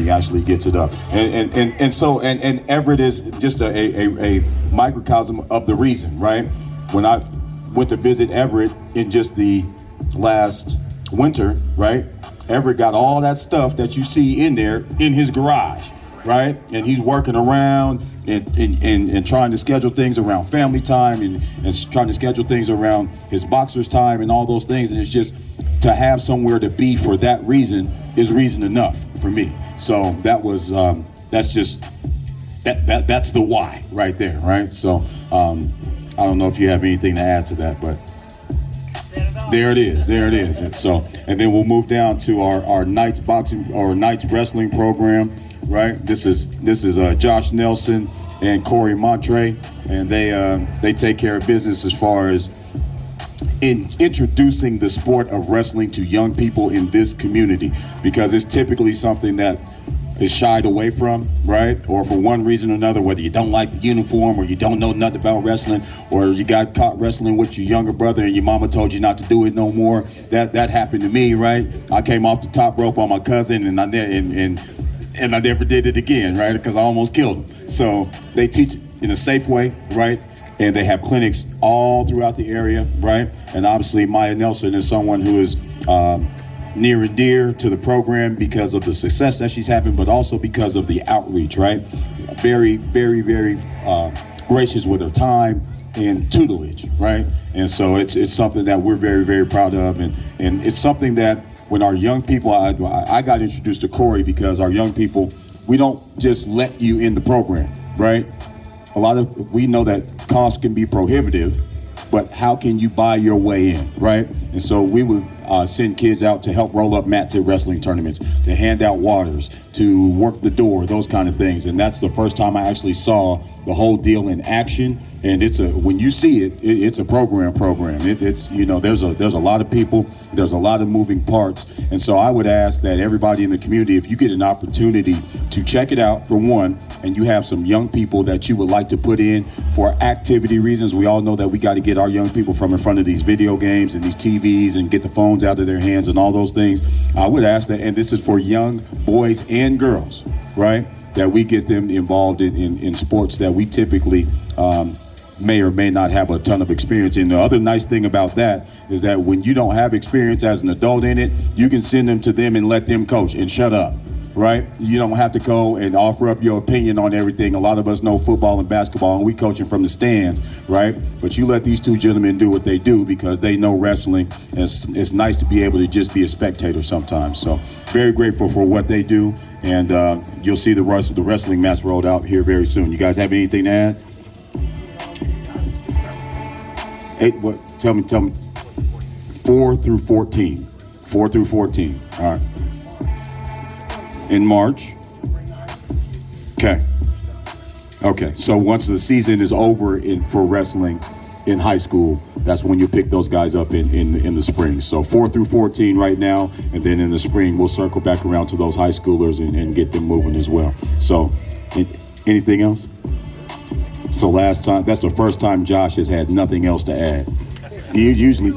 he actually gets it up. And Everett is just a microcosm of the reason, right? When I went to visit Everett in just the last winter, right? Everett got all that stuff that you see in there in his garage, right? And he's working around and trying to schedule things around family time and trying to schedule things around his boxer's time and all those things. And it's just to have somewhere to be for that reason is reason enough for me. So that was, that's the why right there, right? So I don't know if you have anything to add to that, but there it is. And then we'll move down to our Knights boxing or Knights wrestling program, right? This is Josh Nelson and Corey Montre, and they take care of business as far as in introducing the sport of wrestling to young people in this community, because it's typically something that is shied away from, right? Or for one reason or another, whether you don't like the uniform or you don't know nothing about wrestling, or you got caught wrestling with your younger brother and your mama told you not to do it no more. That happened to me, right? I came off the top rope on my cousin and I never did it again, right? Because I almost killed him. So they teach in a safe way, right? And they have clinics all throughout the area, right? And obviously Maya Nelson is someone who is near and dear to the program because of the success that she's having, but also because of the outreach, right? Very, very, very gracious with her time and tutelage, right? And so it's something that we're very, very proud of, and it's something that when our young people, I got introduced to Corey because our young people, we don't just let you in the program, right? We know that costs can be prohibitive, but how can you buy your way in, right? And so we would send kids out to help roll up mats at wrestling tournaments, to hand out waters, to work the door, those kind of things. And that's the first time I actually saw the whole deal in action. And when you see it, it's a program. It's there's a lot of people, there's a lot of moving parts. And so I would ask that everybody in the community, if you get an opportunity to check it out for one, and you have some young people that you would like to put in for activity reasons. We all know that we got to get our young people from in front of these video games and these TVs and get the phones out of their hands and all those things. I would ask that, and this is for young boys and girls, right? That we get them involved in sports that we typically may or may not have a ton of experience in. The other nice thing about that is that when you don't have experience as an adult in it, you can send them to them and let them coach and shut up. Right? You don't have to go and offer up your opinion on everything. A lot of us know football and basketball, and we coaching from the stands, right? But you let these two gentlemen do what they do because they know wrestling. It's nice to be able to just be a spectator sometimes. So very grateful for what they do, and you'll see the wrestling mats rolled out here very soon. You guys have anything to add? Tell me. 4 through 14. 4 through 14. All right. In March. Okay. So once the season is over for wrestling in high school, that's when you pick those guys up in the spring. So 4 through 14 right now, and then in the spring we'll circle back around to those high schoolers and get them moving as well. So anything else? So last time, that's the first time Josh has had nothing else to add. He usually,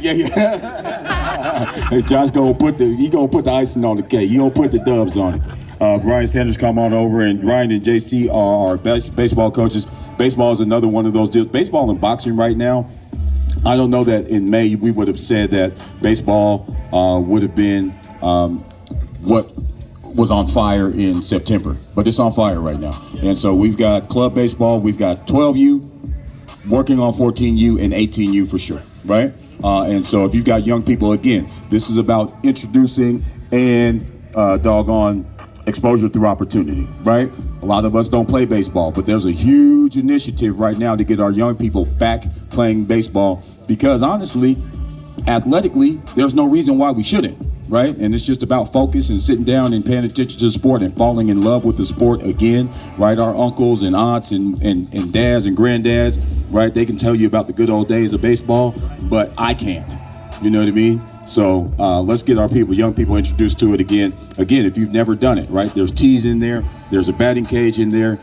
yeah. Hey, Josh gonna put the icing on the cake. He gonna put the dubs on it. Ryan Sanders, come on over, and Ryan and JC are our best baseball coaches. Baseball is another one of those deals. Baseball and boxing right now, I don't know that in May we would have said that baseball would have been what was on fire in September, but it's on fire right now. And so we've got club baseball, we've got 12U, working on 14U and 18U for sure, right? And so if you've got young people, again, this is about introducing and doggone exposure through opportunity, right? A lot of us don't play baseball, but there's a huge initiative right now to get our young people back playing baseball because honestly, athletically, there's no reason why we shouldn't, right? And it's just about focus and sitting down and paying attention to the sport and falling in love with the sport again, right? Our uncles and aunts and dads and granddads, right? They can tell you about the good old days of baseball, but I can't, you know what I mean? So let's get our young people introduced to it again. Again, if you've never done it, right? There's tees in there, there's a batting cage in there.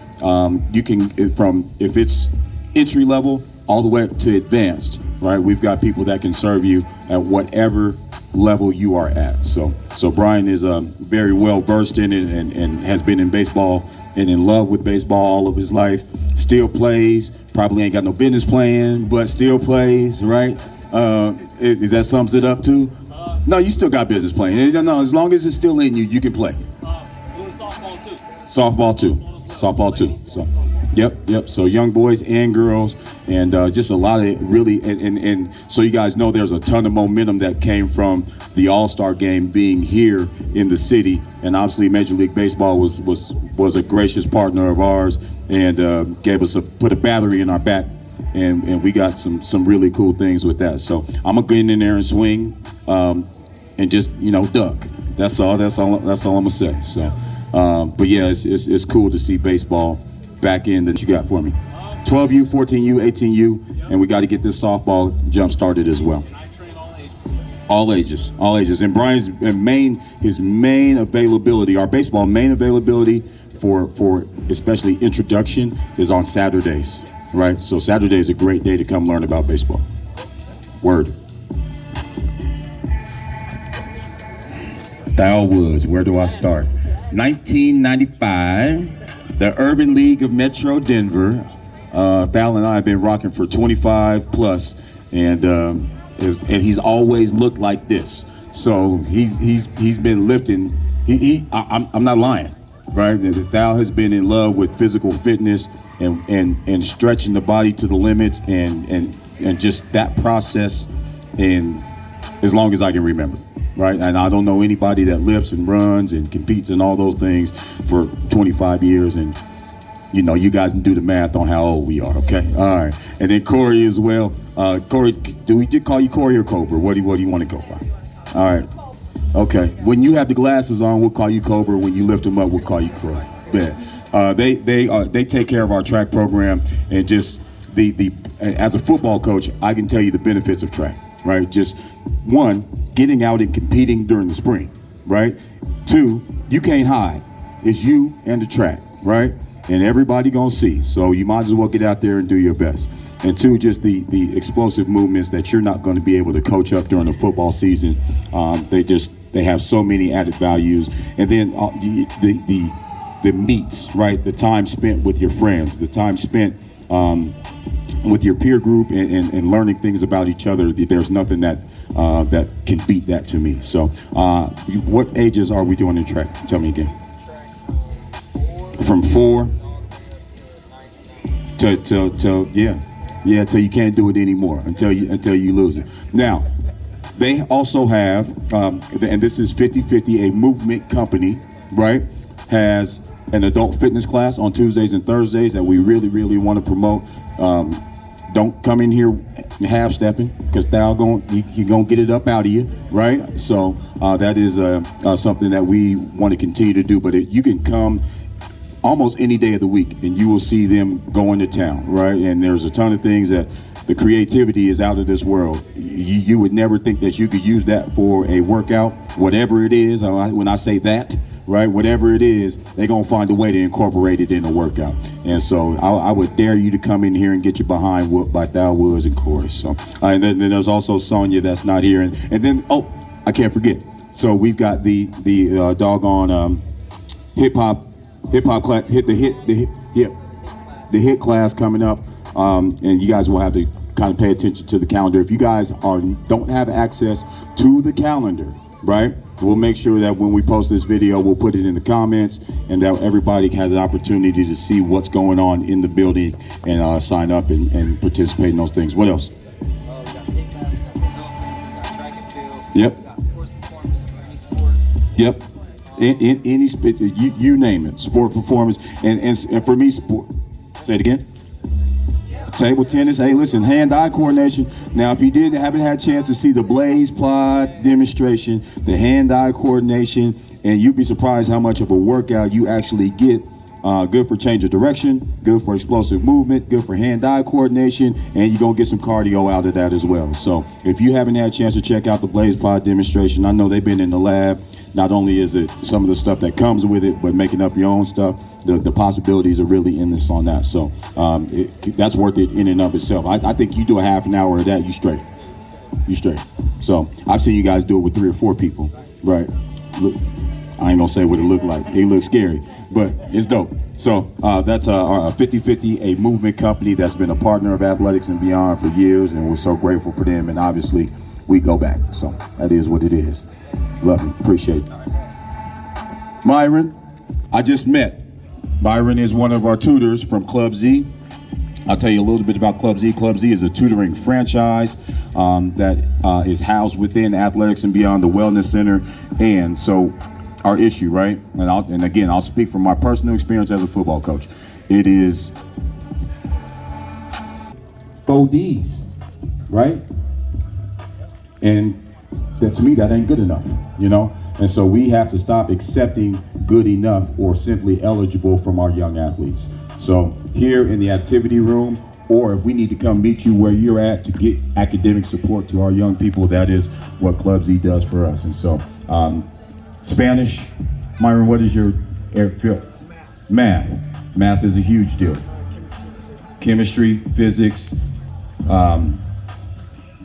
You can, if it's entry level all the way up to advanced, right? We've got people that can serve you at whatever level you are at. So Brian is very well versed in it and has been in baseball and in love with baseball all of his life. Still plays, probably ain't got no business playing, but still plays, right? That sums it up too? No, you still got business playing. No, as long as it's still in you, you can play. Softball too. Softball too. So, yep. So young boys and girls, and just a lot of really, and so you guys know there's a ton of momentum that came from the All-Star game being here in the city, and obviously Major League Baseball was a gracious partner of ours and gave us put a battery in our back, and we got some really cool things with that. So I'm gonna get in there and swing, and just duck. That's all I'm gonna say. So. But yeah, it's cool to see baseball back in that you got for me. 12U, 14U, 18U, and we got to get this softball jump started as well. All ages. And Brian's main availability, our baseball main availability for especially introduction is on Saturdays, right? So Saturday is a great day to come learn about baseball. Word. Thal Woods, where do I start? 1995, the Urban League of Metro Denver. Thal and I have been rocking for 25 plus, and he's always looked like this. So he's been lifting. I'm not lying, right? Thal has been in love with physical fitness and stretching the body to the limits and just that process, and as long as I can remember. Right, and I don't know anybody that lifts and runs and competes and all those things for 25 years, and you guys can do the math on how old we are. Okay, all right, and then Corey as well. Corey, do we call you Corey or Cobra? What do you want to go by? All right, okay. When you have the glasses on, we'll call you Cobra. When you lift them up, we'll call you Corey. Yeah, they take care of our track program, and just as a football coach, I can tell you the benefits of track. Right, just one, getting out and competing during the spring, right? Two, you can't hide. It's you and the track, right? And everybody gonna see. So you might as well get out there and do your best. And two, just the explosive movements that you're not gonna be able to coach up during the football season. They have so many added values. And then the meets, right? The time spent with your friends, the time spent with your peer group and learning things about each other. There's nothing that can beat that to me. So what ages are we doing in track? Tell me again. From 4 till till you can't do it anymore, until you lose it. Now they also have and this is 50-50, a movement company, right, has an adult fitness class on Tuesdays and Thursdays that we really want to promote. Don't come in here half-stepping, because Thal you're gonna get it up out of you, right? So that is something that we want to continue to do. But you can come almost any day of the week, and you will see them going to town, right? And there's a ton of things that the creativity is out of this world. You would never think that you could use that for a workout, whatever it is. When I say that, right, whatever it is, they're going to find a way to incorporate it in a workout. And so I would dare you to come in here and get your behind whooped by Thal Woods and Corey. So, and then there's also Sonia that's not here. And then, I can't forget. So we've got the doggone hip hop class, the hit class coming up. And you guys will have to kind of pay attention to the calendar. If you guys don't have access to the calendar, right, we'll make sure that when we post this video, we'll put it in the comments, and that everybody has an opportunity to see what's going on in the building and sign up and participate in those things. What else? Yep. Yep. In any sport, you name it, sport performance, and for me, sport. Say it again. Table tennis. Hey, listen, hand-eye coordination. Now, if you haven't had a chance to see the Blaze Pod demonstration, the hand-eye coordination, and you'd be surprised how much of a workout you actually get. Good for change of direction, good for explosive movement, good for hand-eye coordination, and you're going to get some cardio out of that as well. So if you haven't had a chance to check out the Blaze Pod demonstration, I know they've been in the lab. Not only is it some of the stuff that comes with it, but making up your own stuff, the possibilities are really endless on that. So that's worth it in and of itself. I think you do a half an hour of that, you straight. You straight. So I've seen you guys do it with 3 or 4 people, right? Look, I ain't gonna say what it looked like. It looks scary, but it's dope. So that's our 50/50, a movement company that's been a partner of Athletics and Beyond for years, and we're so grateful for them. And obviously, we go back. So that is what it is. Love you, appreciate it. Myron, I just met. Myron is one of our tutors from Club Z. I'll tell you a little bit about Club Z. Club Z is a tutoring franchise that is housed within Athletics and Beyond, the Wellness Center. And so our issue, right? And again, I'll speak from my personal experience as a football coach. It is 4 Ds, right? And that, to me, that ain't good enough, you know? And so we have to stop accepting good enough or simply eligible from our young athletes. So here in the activity room, or if we need to come meet you where you're at to get academic support to our young people, that is what Club Z does for us. And so Spanish, Myron, what is your area? Math. Math is a huge deal. Chemistry, physics,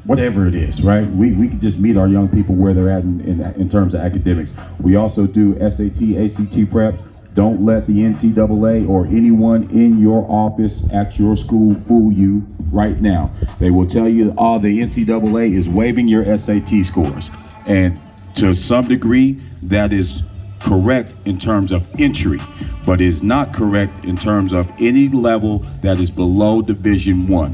whatever it is, right? We can just meet our young people where they're at in terms of academics. We also do SAT, ACT prep. Don't let the NCAA or anyone in your office at your school fool you right now. They will tell you, oh, the NCAA is waiving your SAT scores. And to some degree, that is correct in terms of entry, but is not correct in terms of any level that is below Division I.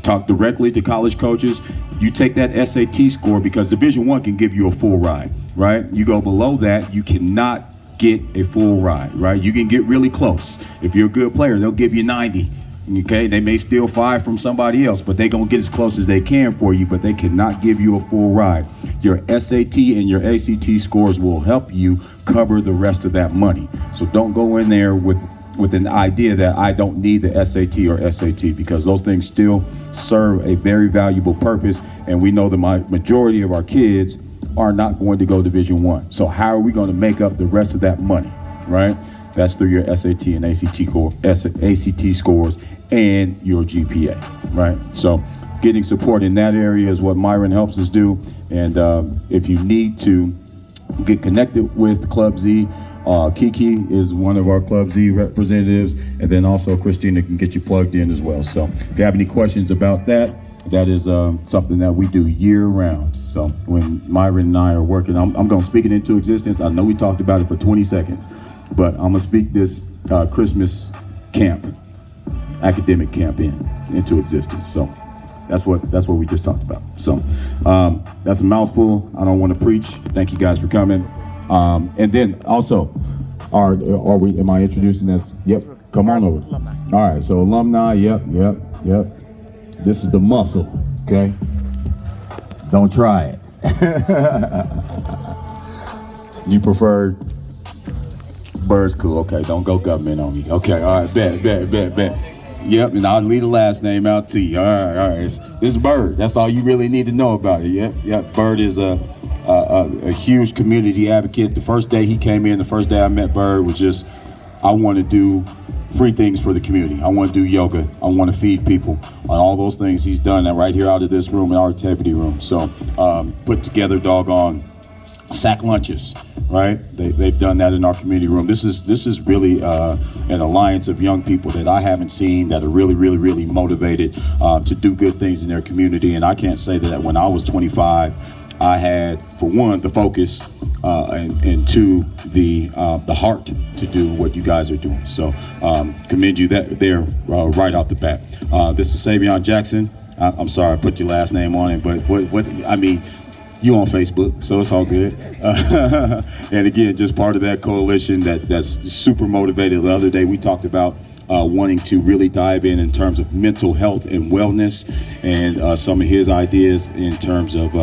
Talk directly to college coaches. You take that SAT score because Division I can give you a full ride, right? You go below that, you cannot get a full ride, right? You can get really close. If you're a good player, they'll give you 90, okay? They may steal 5 from somebody else, but they're gonna get as close as they can for you, but they cannot give you a full ride. Your SAT and your ACT scores will help you cover the rest of that money. So don't go in there with an idea that I don't need the SAT or SAT, because those things still serve a very valuable purpose, and we know the majority of our kids are not going to go Division I. So how are we going to make up the rest of that money, right? That's through your SAT and ACT scores and your GPA, right? So getting support in that area is what Myron helps us do. And if you need to get connected with Club Z, Kiki is one of our Club Z representatives, and then also Christina can get you plugged in as well. So if you have any questions about that, that is something that we do year round. So when Myron and I are working, I'm going to speak it into existence. I know we talked about it for 20 seconds, but I'm going to speak this Christmas camp, academic camp into existence. So that's what we just talked about. So that's a mouthful. I don't want to preach. Thank you guys for coming. And then also, am I introducing this? Yep, come on over. All right, so alumni, yep. This is the muscle, okay? Don't try it. You prefer birds? Cool, okay, don't go government on me. Okay, all right, bet. Yep, and I'll leave the last name out to you. All right, this is Bird. That's all you really need to know about it, yep. Bird is a huge community advocate. The first day he came in, the first day I met Bird was just, I want to do free things for the community. I want to do yoga. I want to feed people. All those things he's done that right here out of this room, in our activity room. So put together doggone sack lunches, right? They've done that in our community room. This is really an alliance of young people that I haven't seen that are really motivated to do good things in their community. And I can't say that when I was 25, I had, for one, the focus, and two, the heart to do what you guys are doing. So commend you there right off the bat. This is Savion Jackson. I'm sorry I put your last name on it, but what I mean, you on Facebook, so it's all good. And again, just part of that coalition that's super motivated. The other day we talked about wanting to really dive in terms of mental health and wellness, and some of his ideas in terms of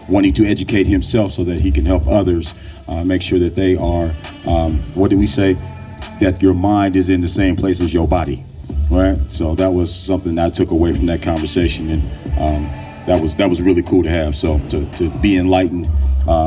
wanting to educate himself so that he can help others make sure that they are, what do we say? That your mind is in the same place as your body, right? So that was something that I took away from that conversation, and that was really cool to have. So to be enlightened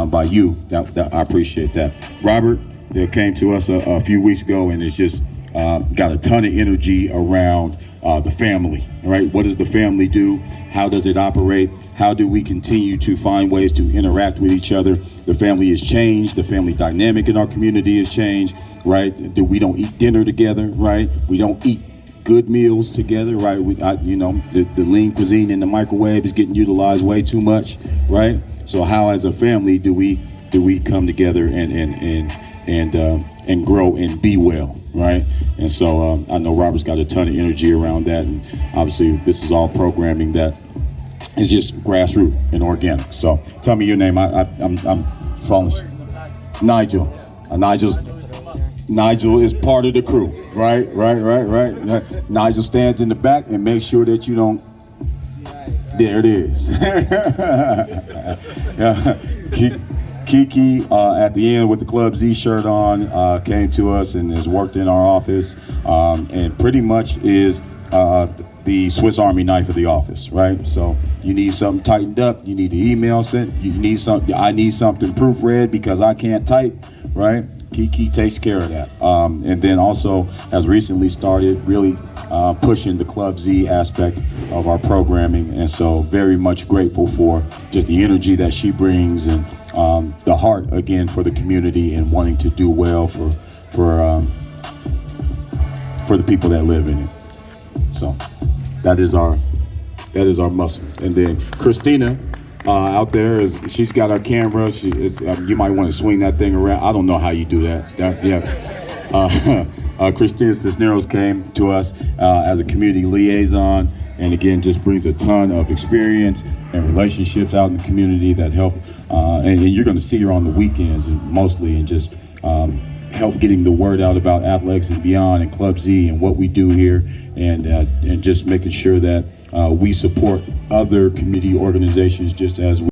by you. That I appreciate that. Robert, that came to us a few weeks ago, and it's just got a ton of energy around the family, right? What does the family do? How does it operate? How do we continue to find ways to interact with each other? The family has changed. The family dynamic in our community has changed, right? We don't eat dinner together, right? We don't eat good meals together, right? The lean cuisine in the microwave is getting utilized way too much, right? So how, as a family, do we come together and grow and be well, right? And so I know Robert's got a ton of energy around that, and obviously this is all programming that is just grassroots and organic. So tell me your name. I'm following. Nigel. Nigel is part of the crew, right? Nigel stands in the back and makes sure that you don't. There it is. Kiki, at the end with the Club Z shirt on, came to us and has worked in our office, and pretty much is the Swiss Army knife of the office, right? So you need something tightened up, you need an email sent, I need something proofread because I can't type, right? Kiki takes care of that. And then also has recently started really pushing the Club Z aspect of our programming. And so very much grateful for just the energy that she brings and the heart, again, for the community and wanting to do well for the people that live in it. So that is our muscle. And then Christina out there she's got our camera. You might want to swing that thing around. I don't know how you do that. Christina Cisneros came to us as a community liaison, and again just brings a ton of experience and relationships out in the community that help. And you're going to see her on the weekends mostly, and just help getting the word out about Athletics and Beyond and Club Z and what we do here, and just making sure that we support other community organizations just as we